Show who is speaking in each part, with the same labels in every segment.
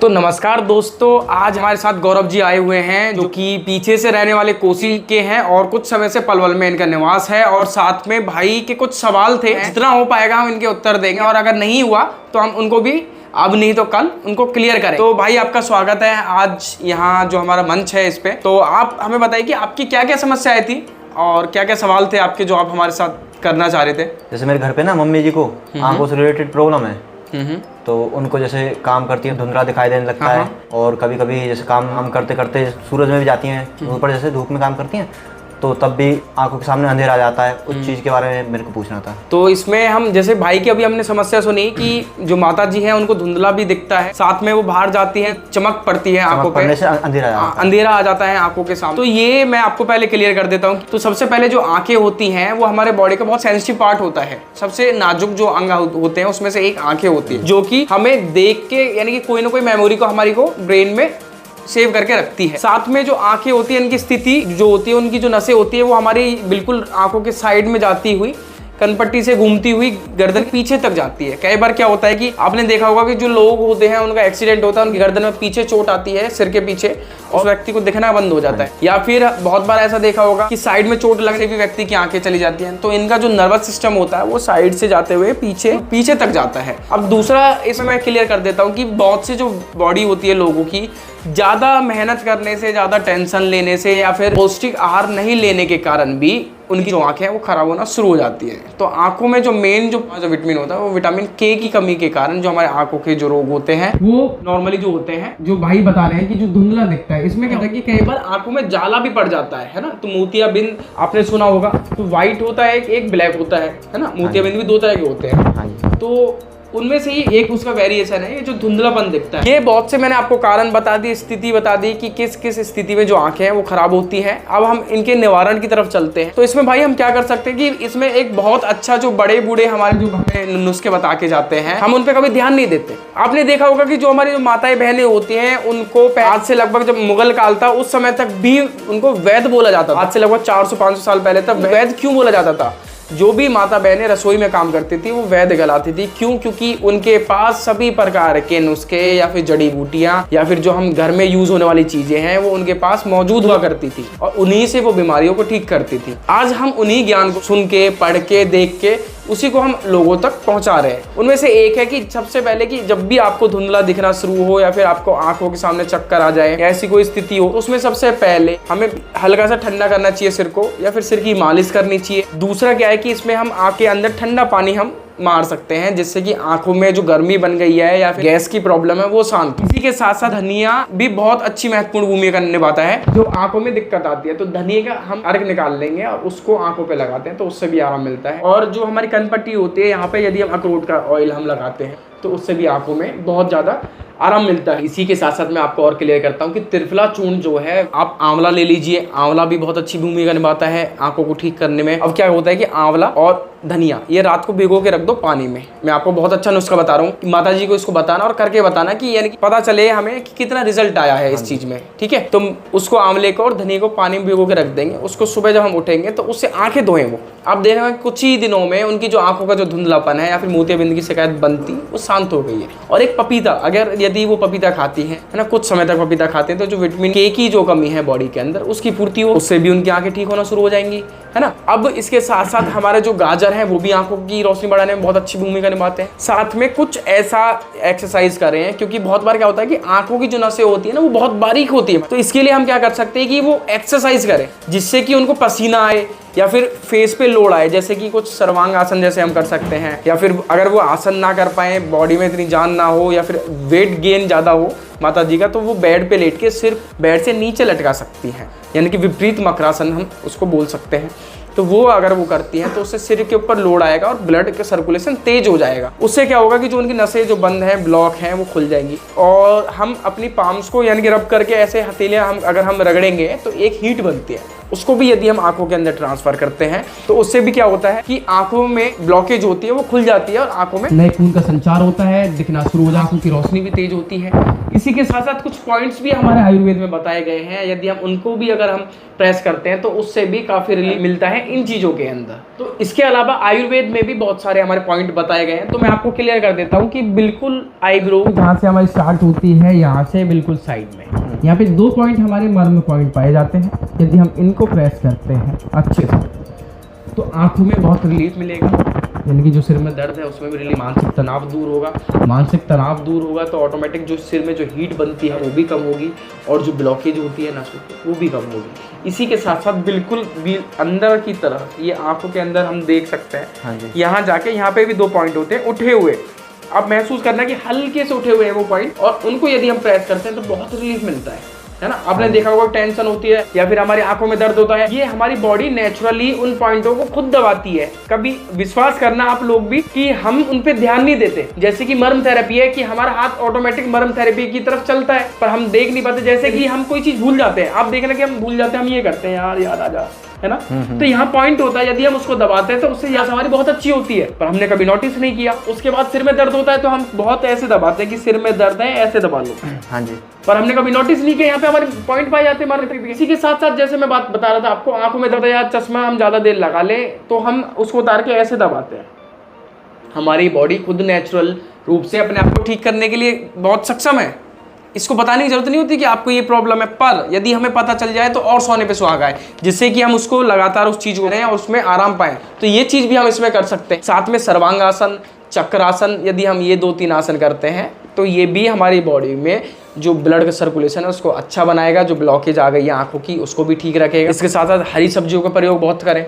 Speaker 1: तो नमस्कार दोस्तों, आज हमारे साथ गौरव जी आए हुए हैं जो कि पीछे से रहने वाले कोसी के हैं और कुछ समय से पलवल में इनका निवास है। और साथ में भाई के कुछ सवाल थे, जितना हो पाएगा हम इनके उत्तर देंगे और अगर नहीं हुआ तो हम उनको भी अब नहीं तो कल उनको क्लियर करें। तो भाई आपका स्वागत है आज यहाँ जो हमारा मंच है इस पे। तो आप हमें बताइए कि आपकी क्या क्या समस्याएं थी और क्या क्या सवाल थे आपके जो आप हमारे साथ करना चाह रहे थे।
Speaker 2: जैसे मेरे घर पे ना मम्मी जी को आंखों से रिलेटेड प्रॉब्लम है, तो उनको जैसे काम करती है धुंधला दिखाई देने लगता है। और कभी कभी जैसे काम हम करते करते सूरज में भी जाती हैं, ऊपर जैसे धूप में काम करती हैं तो तब भी आंखों के सामने अंधेरा आ जाता है। उस चीज़ के बारे में मेरे को पूछना था।
Speaker 1: तो इसमें हम जैसे भाई की अभी हमने समस्या सुनी कि जो माता जी हैं उनको धुंधला भी दिखता है, साथ में वो बाहर जाती है, चमक पड़ती है आंखों पे,
Speaker 2: से
Speaker 1: अंधेरा आ जाता है आंखों के सामने। तो ये मैं आपको पहले क्लियर कर देता हूँ। तो सबसे पहले जो आंखें होती हैं वो हमारे बॉडी का बहुत सेंसिटिव पार्ट होता है। सबसे नाजुक जो अंग होते हैं उसमें से एक आंखें होती है, जो कि हमें देख के यानी कि कोई ना कोई मेमोरी को हमारी को ब्रेन में सेव करके रखती है। साथ में जो आंखें होती है इनकी स्थिति जो होती है, उनकी जो नसें होती है वो हमारी बिल्कुल आंखों के साइड में जाती हुई कनपट्टी से घूमती हुई गर्दन के पीछे तक जाती है। कई बार क्या होता है कि आपने देखा होगा कि जो लोग होते हैं उनका एक्सीडेंट होता है, उनकी गर्दन में पीछे चोट आती है सिर के पीछे और व्यक्ति को दिखना बंद हो जाता है। या फिर बहुत बार ऐसा देखा होगा कि साइड में चोट लगने से भी व्यक्ति की आंखें चली जाती हैं। तो इनका जो नर्वस सिस्टम होता है वो साइड से जाते हुए पीछे तक जाता है। अब दूसरा इसमें मैं क्लियर कर देता हूँ कि बहुत से जो बॉडी होती है लोगों की, ज़्यादा मेहनत करने से, ज़्यादा टेंशन लेने से या फिर पौष्टिक आहार नहीं लेने के कारण भी उनकी जो आंखें हैं वो खराब होना शुरू हो जाती है। तो आंखों में जो मेन जो विटामिन होता है वो विटामिन के की कमी के कारण जो हमारे आंखों के जो रोग होते हैं वो नॉर्मली जो होते हैं, जो भाई बता रहे हैं कि जो धुंधला दिखता है, इसमें क्या होता है कि कई बार आंखों में जाला भी पड़ जाता है ना। तो मोतियाबिंद आपने सुना होगा, तो व्हाइट होता है एक ब्लैक होता है ना। मोतियाबिंद भी दो तरह के होते हैं, तो उनमें से ही एक उसका वेरिएशन है ये जो धुंधलापन दिखता है। ये बहुत से मैंने आपको कारण बता दी, स्थिति बता दी कि किस किस स्थिति में जो आंखें हैं वो खराब होती हैं। अब हम इनके निवारण की तरफ चलते हैं। तो इसमें भाई हम क्या कर सकते हैं कि इसमें एक बहुत अच्छा जो बड़े बूढ़े हमारे जो नुस्खे बता के जाते हैं, हम उन पे कभी ध्यान नहीं देते। आपने देखा होगा कि जो हमारी जो माताएं बहनें होती हैं उनको आज से लगभग जब मुगल काल था उस समय तक भी उनको वैद्य बोला जाता था। आज से लगभग 400-500 साल पहले तक वैद्य क्यों बोला जाता था? जो भी माता बहनें रसोई में काम करती थी वो वैद्य कहलाती थी। क्यों? क्योंकि उनके पास सभी प्रकार के नुस्खे या फिर जड़ी बूटियां या फिर जो हम घर में यूज होने वाली चीजें हैं वो उनके पास मौजूद हुआ करती थी और उन्हीं से वो बीमारियों को ठीक करती थी। आज हम उन्हीं ज्ञान को सुन के, पढ़ के, देख के उसी को हम लोगों तक पहुंचा रहे हैं। उनमें से एक है कि सबसे पहले कि जब भी आपको धुंधला दिखना शुरू हो या फिर आपको आंखों के सामने चक्कर आ जाए या ऐसी कोई स्थिति हो, तो उसमें सबसे पहले हमें हल्का सा ठंडा करना चाहिए सिर को, या फिर सिर की मालिश करनी चाहिए। दूसरा क्या है कि इसमें हम आंख के अंदर ठंडा पानी हम मार सकते हैं, जिससे कि आंखों में जो गर्मी बन गई है या फिर गैस की प्रॉब्लम है वो शांत। इसी के साथ साथ धनिया भी बहुत अच्छी महत्वपूर्ण भूमिका निभाता है। जो आंखों में दिक्कत आती है तो धनिया का हम अर्क निकाल लेंगे और उसको आंखों पे लगाते हैं तो उससे भी आराम मिलता है। और जो हमारी कनपट्टी होती है यहाँ पे यदि हम अखरोट का ऑयल हम लगाते हैं तो उससे भी आंखों में बहुत ज्यादा आराम मिलता है। इसी के साथ साथ मैं आपको और क्लियर करता हूँ कि त्रिफला चूर्ण जो है, आप आंवला ले लीजिए। आंवला भी बहुत अच्छी भूमिका निभाता है आंखों को ठीक करने में। अब क्या होता है कि आंवला और धनिया ये रात को भिगो के रख दो पानी में। मैं आपको बहुत अच्छा नुस्खा बता रहा हूँ कि माता जी को इसको बताना और करके बताना कि यानी कि पता चले हमें कि कितना रिजल्ट आया है इस चीज में। ठीक है, तो उसको आंवले को और धनिया को पानी में भिगो के रख देंगे। उसको सुबह जब हम उठेंगे तो उससे आंखें धोएं वो, आप देखना कुछ ही दिनों में उनकी जो आंखों का जो धुंधलापन है या फिर मोतियाबिंद की शिकायत बनती वो शांत हो गई है। और एक पपीता, अगर यदि वो पपीता खाती है ना, कुछ समय तक पपीता खाते हैं तो जो विटामिन के की जो कमी है बॉडी के अंदर उसकी पूर्ति हो, उससे भी उनकी आंखें ठीक होना शुरू हो जाएंगी, है ना। अब इसके साथ साथ हमारे जो गाजर है वो भी आंखों की रोशनी बढ़ाने में बहुत अच्छी भूमिका निभाते हैं। साथ में कुछ ऐसा एक्सरसाइज करें, क्योंकि बहुत बार क्या होता है कि आंखों की जो नसें होती है ना वो बहुत बारीक होती है। तो इसके लिए हम क्या कर सकते हैं कि वो एक्सरसाइज करें जिससे कि उनको पसीना आए या फिर फेस पे लोड आए। जैसे कि कुछ सर्वांग आसन जैसे हम कर सकते हैं, या फिर अगर वो आसन ना कर पाए, बॉडी में इतनी जान ना हो या फिर वेट गेन ज़्यादा हो माता जी का, तो वो बेड पे लेट के सिर्फ बेड से नीचे लटका सकती हैं, यानी कि विपरीत मकरासन हम उसको बोल सकते हैं। तो वो अगर वो करती हैं तो उससे सिर के ऊपर लोड आएगा और ब्लड का सर्कुलेशन तेज हो जाएगा। उससे क्या होगा कि जो उनकी नसें जो बंद हैं, ब्लॉक हैं, वो खुल जाएंगी। और हम अपनी पाम्स को यानी कि रब करके ऐसे हथेलियाँ हम अगर हम रगड़ेंगे तो एक हीट बनती है। उसको भी यदि हम आंखों के अंदर ट्रांसफर करते हैं तो उससे भी क्या होता है कि आंखों में ब्लॉकेज होती है वो खुल जाती है और आंखों में नए खून का संचार होता है, दिखना शुरू हो जाता है, आंखों की रोशनी भी तेज होती है। इसी के साथ साथ कुछ पॉइंट्स भी हमारे आयुर्वेद में बताए गए हैं, यदि हम उनको भी अगर हम प्रेस करते हैं तो उससे भी काफी रिलीफ मिलता है इन चीजों के अंदर। तो इसके अलावा आयुर्वेद में भी बहुत सारे हमारे पॉइंट बताए गए हैं, तो मैं आपको क्लियर कर देता हूँ कि बिल्कुल आईब्रो जहाँ से हमारी स्टार्ट होती है यहाँ से बिल्कुल साइड में यहाँ पे 2 पॉइंट हमारे मर्म पॉइंट पाए जाते हैं। यदि हम इनको प्रेस करते हैं अच्छे से तो आंखों में बहुत रिलीफ मिलेगा, यानी कि जो सिर में दर्द है उसमें भी रिलीफ, मानसिक तनाव दूर होगा। मानसिक तनाव दूर होगा तो ऑटोमेटिक जो सिर में जो हीट बनती है वो भी कम होगी और जो ब्लॉकेज होती है नसों की वो भी कम होगी। इसी के साथ साथ बिल्कुल भी अंदर की तरफ ये आंखों के अंदर हम देख सकते हैं, यहाँ जाके यहाँ पे भी 2 पॉइंट होते हैं उठे हुए। आप महसूस करना कि हल्के से उठे हुए हैं वो पॉइंट, और उनको यदि हम प्रेस करते हैं तो बहुत रिलीफ मिलता है ना। आपने देखा होगा टेंशन होती है या फिर हमारी आंखों में दर्द होता है, ये हमारी बॉडी नेचुरली उन पॉइंटों को खुद दबाती है। कभी विश्वास करना आप लोग भी कि हम उन पे ध्यान नहीं देते, जैसे कि मर्म थेरेपी है कि हमारा हाथ ऑटोमेटिक मर्म थेरेपी की तरफ चलता है पर हम देख नहीं पाते। जैसे कि हम कोई चीज भूल जाते हैं, आप देखना कि हम भूल जाते हैं, हम ये करते हैं यार याद आ जा, है ना। तो यहाँ पॉइंट होता है, यदि हम उसको दबाते हैं तो उससे याद हमारी बहुत अच्छी होती है, पर हमने कभी नोटिस नहीं किया। उसके बाद सिर में दर्द होता है तो हम बहुत ऐसे दबाते हैं कि सिर में दर्द है ऐसे दबा लो, हाँ जी, पर हमने कभी नोटिस नहीं किया। यहाँ पे हमारे पॉइंट पाए जाते हैं। इसी के साथ साथ जैसे मैं बात बता रहा था आपको, आंखों में दर्द है या चश्मा हम ज्यादा देर लगा ले तो हम उसको उतार के ऐसे दबाते हैं। हमारी बॉडी खुद नेचुरल रूप से अपने आप को ठीक करने के लिए बहुत सक्षम है। इसको बताने की जरूरत नहीं होती कि आपको ये प्रॉब्लम है, पर यदि हमें पता चल जाए तो और सोने पे सुहागा है, जिससे कि हम उसको लगातार उस चीज को करें और उसमें आराम पाएं। तो ये चीज भी हम इसमें कर सकते हैं। साथ में सर्वांगासन, चक्रासन, यदि हम ये 2-3 आसन करते हैं तो ये भी हमारी बॉडी में जो ब्लड का सर्कुलेशन है उसको अच्छा बनाएगा, जो ब्लॉकेज आ गई है आंखों की उसको भी ठीक रखेगा। इसके साथ साथ हरी सब्जियों का प्रयोग बहुत करें,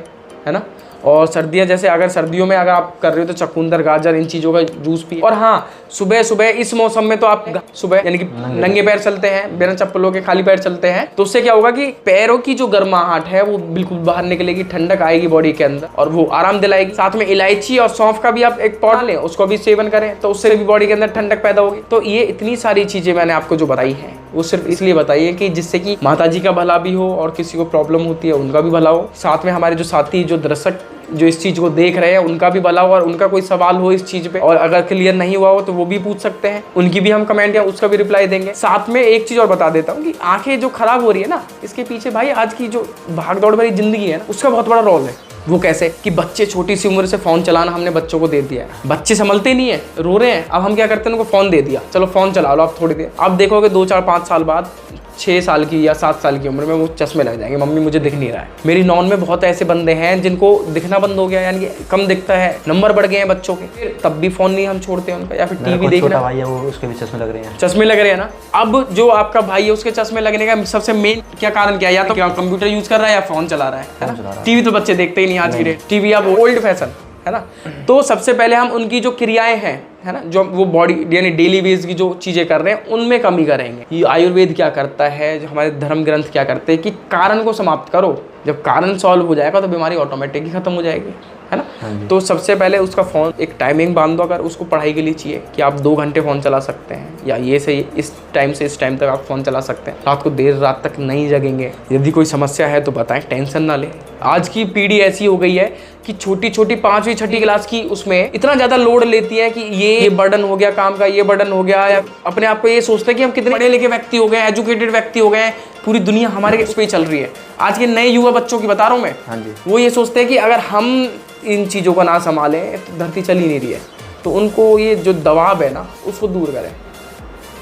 Speaker 1: है ना। और सर्दियाँ, जैसे अगर सर्दियों में अगर आप कर रहे हो तो चुकंदर, गाजर, इन चीज़ों का जूस पिए। और हाँ, सुबह सुबह इस मौसम में तो आप सुबह यानी कि नंगे पैर चलते हैं, बिना चप्पलों के खाली पैर चलते हैं, तो उससे क्या होगा कि पैरों की जो गर्माहट है वो बिल्कुल बाहर निकलेगी, ठंडक आएगी बॉडी के अंदर और वो आराम दिलाएगी। साथ में इलायची और सौंफ का भी आप एक पौधा लें, उसको भी सेवन करें तो उससे भी बॉडी के अंदर ठंडक पैदा होगी। तो ये इतनी सारी चीज़ें मैंने आपको जो बताई हैं वो सिर्फ इसलिए बताई है कि जिससे कि माता जी का भला भी हो और किसी को प्रॉब्लम होती है उनका भी भला हो। साथ में हमारे जो साथी, जो दर्शक जो इस चीज को देख रहे हैं उनका भी भला हो, और उनका कोई सवाल हो इस चीज पे और अगर क्लियर नहीं हुआ हो तो वो भी पूछ सकते हैं, उनकी भी हम कमेंट या उसका भी रिप्लाई देंगे। साथ में एक चीज और बता देता हूँ कि आंखें जो खराब हो रही है ना, इसके पीछे भाई आज की जो भागदौड़ भरी जिंदगी है ना उसका बहुत बड़ा रोल है। वो कैसे कि बच्चे छोटी सी उम्र से फोन चलाना हमने बच्चों को दे दिया है, बच्चे संभलते नहीं है, रो रहे हैं। अब हम क्या करते हैं, उनको फोन दे दिया, चलो फोन चला लो आप थोड़ी देर। अब देखोगे 2, 4, 5 साल बाद 6 साल की या 7 साल की उम्र में वो चश्मे लग जाएंगे, मम्मी मुझे दिख नहीं रहा है। मेरी नॉन में बहुत ऐसे बंदे हैं जिनको दिखना बंद हो गया, यानी कि कम दिखता है, नंबर बढ़ गए हैं बच्चों के, तब भी फोन नहीं हम छोड़ते हैं उनका, या फिर टीवी देखना।
Speaker 2: भाई है वो, उसके भी चश्मे लग रहे हैं,
Speaker 1: चश्मे लग रहे हैं ना। अब जो आपका भाई है उसके चश्मे लगने का सबसे मेन क्या कारण क्या है, या तो क्या कंप्यूटर यूज कर रहा है या फोन चला रहा है। टीवी तो बच्चे देखते ही नहीं आज की डेट, टीवी अब ओल्ड फैशन है ना। तो सबसे पहले हम उनकी जो क्रियाएं हैं, है ना, जो वो बॉडी यानी डेली बेस की जो चीजें कर रहे हैं उनमें कमी करेंगे। ये आयुर्वेद क्या करता है, जो हमारे धर्म ग्रंथ क्या करते हैं कि कारण को समाप्त करो। जब कारण सॉल्व हो जाएगा तो बीमारी ऑटोमेटिक ही खत्म हो जाएगी, है ना। तो सबसे पहले उसका फोन एक टाइमिंग बांध दो, अगर उसको पढ़ाई के लिए चाहिए कि आप 2 घंटे फोन चला सकते हैं या ये से इस टाइम से इस टाइम तक आप फोन चला सकते हैं, रात को देर रात तक नहीं जगेंगे। यदि कोई समस्या है तो बताएं, टेंशन ना लें। आज की पीढ़ी ऐसी हो गई है कि छोटी छोटी 5वीं 6ठी क्लास की उसमें इतना ज्यादा लोड लेती है कि ये बर्डन हो गया काम का, ये बर्डन हो गया, या अपने आप को ये सोचते हैं कि हम कितने पढ़े लिखे व्यक्ति हो गए, एजुकेटेड व्यक्ति हो गए, पूरी दुनिया हमारे उस पे चल रही है। आज के नए युवा बच्चों की बता रहा हूँ मैं, हाँ जी, वो ये सोचते हैं कि अगर हम इन चीज़ों को ना संभालें तो धरती चल ही नहीं रही है। तो उनको ये जो दबाव है ना उसको दूर करें,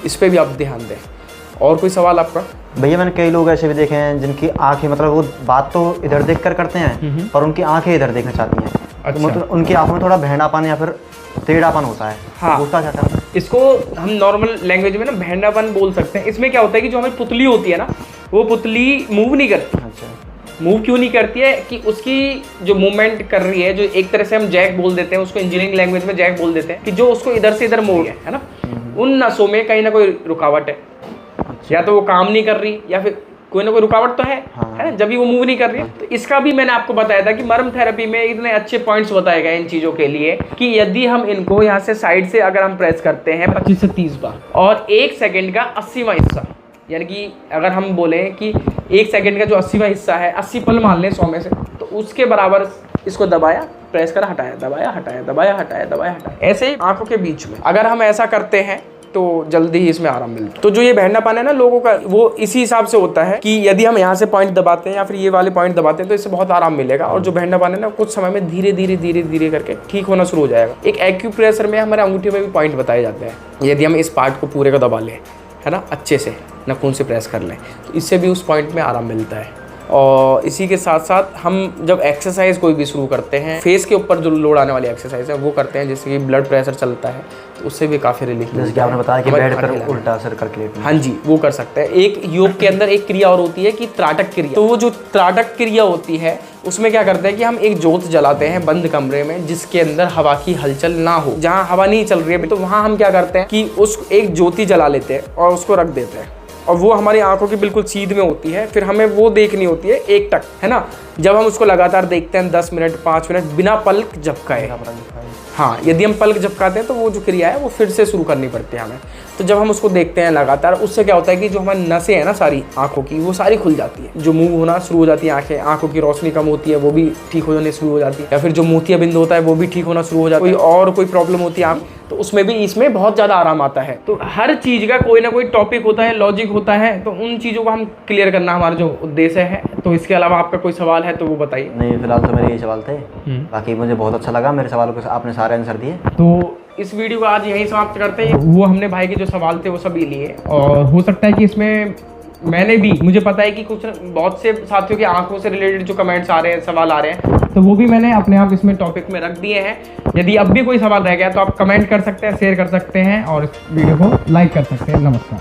Speaker 1: इस पे भी आप ध्यान दें। और कोई सवाल आपका?
Speaker 2: भैया मैंने कई लोग ऐसे भी देखे हैं जिनकी आंखें, मतलब वो बात तो इधर देख कर करते हैं पर उनकी आंखें इधर देखना चाहती हैं। अच्छा। तो मतलब उनकी आंखों में थोड़ा भेड़ापन या फिर टेढ़ापन होता है। हाँ, उसका क्या करना है?
Speaker 1: इसको हम नॉर्मल लैंग्वेज में ना भेड़ापन बोल सकते हैं। इसमें क्या होता है कि जो हमारी पुतली होती है ना, वो पुतली मूव नहीं करती। अच्छा, मूव क्यों नहीं करती है कि उसकी जो मूवमेंट कर रही है, जो एक तरह से हम जैक बोल देते हैं, उसको इंजीनियरिंग लैंग्वेज में जैक बोल देते हैं, कि जो उसको इधर से इधर मूव है ना, उन नसों में कहीं ना कोई रुकावट है। या तो वो काम नहीं कर रही या फिर कोई ना कोई रुकावट तो है, हाँ, है ना, जब भी वो मूव नहीं कर रही है। तो इसका भी मैंने आपको बताया था कि मर्म थेरेपी में इतने अच्छे पॉइंट्स बताए गए इन चीज़ों के लिए कि यदि हम इनको यहाँ से साइड से अगर हम प्रेस करते हैं 25 से 30 बार और 1 सेकेंड का 80वां हिस्सा, यानी कि अगर हम बोलें कि 1 सेकंड का जो 80वां हिस्सा है, 80 पल मान लें 100 में से, तो उसके बराबर इसको दबाया, प्रेस करा, हटाया, दबाया, हटाया, दबाया, हटाया, दबाया, हटाया, ऐसे ही आंखों के बीच में। अगर हम ऐसा करते हैं तो जल्दी ही इसमें आराम मिलता है। तो जो ये बहनापन है ना लोगों का, वो इसी हिसाब से होता है कि यदि हम यहाँ से पॉइंट दबाते हैं या फिर ये वाले पॉइंट दबाते हैं तो इससे बहुत आराम मिलेगा। और जो बहनापन है ना कुछ समय में धीरे धीरे धीरे धीरे करके ठीक होना शुरू हो जाएगा। एक एक्यूप्रेशर में हमारे अंगूठे में भी पॉइंट बताए जाते हैं। यदि हम इस पार्ट को पूरे का दबा लें, है ना, अच्छे से नाखून से प्रेस कर लें, तो इससे भी उस पॉइंट में आराम मिलता है। और इसी के साथ साथ हम जब एक्सरसाइज कोई भी शुरू करते हैं, फेस के ऊपर जो लोड आने वाली एक्सरसाइज है वो करते हैं, जैसे कि ब्लड प्रेशर चलता है, तो उससे भी काफ़ी रिलीफ,
Speaker 2: जैसे कि आपने बताया कि बेड पर उल्टा सर करके लेटना।
Speaker 1: हाँ जी, वो कर सकते हैं। एक योग के अंदर एक क्रिया और होती है कि त्राटक क्रिया। तो वो जो त्राटक क्रिया होती है उसमें क्या करते हैं कि हम एक जोत जलाते हैं बंद कमरे में, जिसके अंदर हवा की हलचल ना हो। जहाँ हवा नहीं चल रही है तो वहाँ हम क्या करते हैं कि उस एक ज्योति जला लेते हैं और उसको रख देते हैं, और वो हमारी आंखों की बिल्कुल सीध में होती है। फिर हमें वो देखनी होती है एकटक, है ना। जब हम उसको लगातार देखते हैं 10 मिनट 5 मिनट बिना पलक झपकाए, हाँ, यदि हम पलक झपकाते हैं तो वो जो क्रिया है वो फिर से शुरू करनी पड़ती है हमें। तो जब हम उसको देखते हैं लगातार, उससे क्या होता है कि जो हमारी नसें हैं ना सारी आंखों की, वो सारी खुल जाती है। जो मूव होना शुरू हो जाती है आंखें, आंखों की रोशनी कम होती है वो भी ठीक होने शुरू हो जाती है, या फिर जो मोतिया बिंदु होता है वो भी ठीक होना शुरू हो जाता है। कोई और कोई प्रॉब्लम होती है आंख, तो उसमें भी इसमें बहुत ज़्यादा आराम आता है। तो हर चीज़ का कोई ना कोई टॉपिक होता है, लॉजिक होता है, तो उन चीज़ों को हम क्लियर करना हमारा जो उद्देश्य है। तो इसके अलावा आपका कोई सवाल है तो वो बताइए।
Speaker 2: नहीं, फिलहाल तो मेरे यही सवाल थे। बाकी मुझे बहुत अच्छा लगा, मेरे सवालों को आपने सारे आंसर दिए।
Speaker 1: तो इस वीडियो को आज यहीं समाप्त करते हैं। वो हमने भाई के जो सवाल थे वो सभी लिए, और हो सकता है कि इसमें मैंने भी, मुझे पता है कि कुछ बहुत से साथियों की आंखों से रिलेटेड जो कमेंट्स आ रहे हैं, सवाल आ रहे हैं, तो वो भी मैंने अपने आप इसमें टॉपिक में रख दिए हैं। यदि अब भी कोई सवाल रह गया तो आप कमेंट कर सकते हैं, शेयर कर सकते हैं और इस वीडियो को लाइक कर सकते हैं। नमस्कार।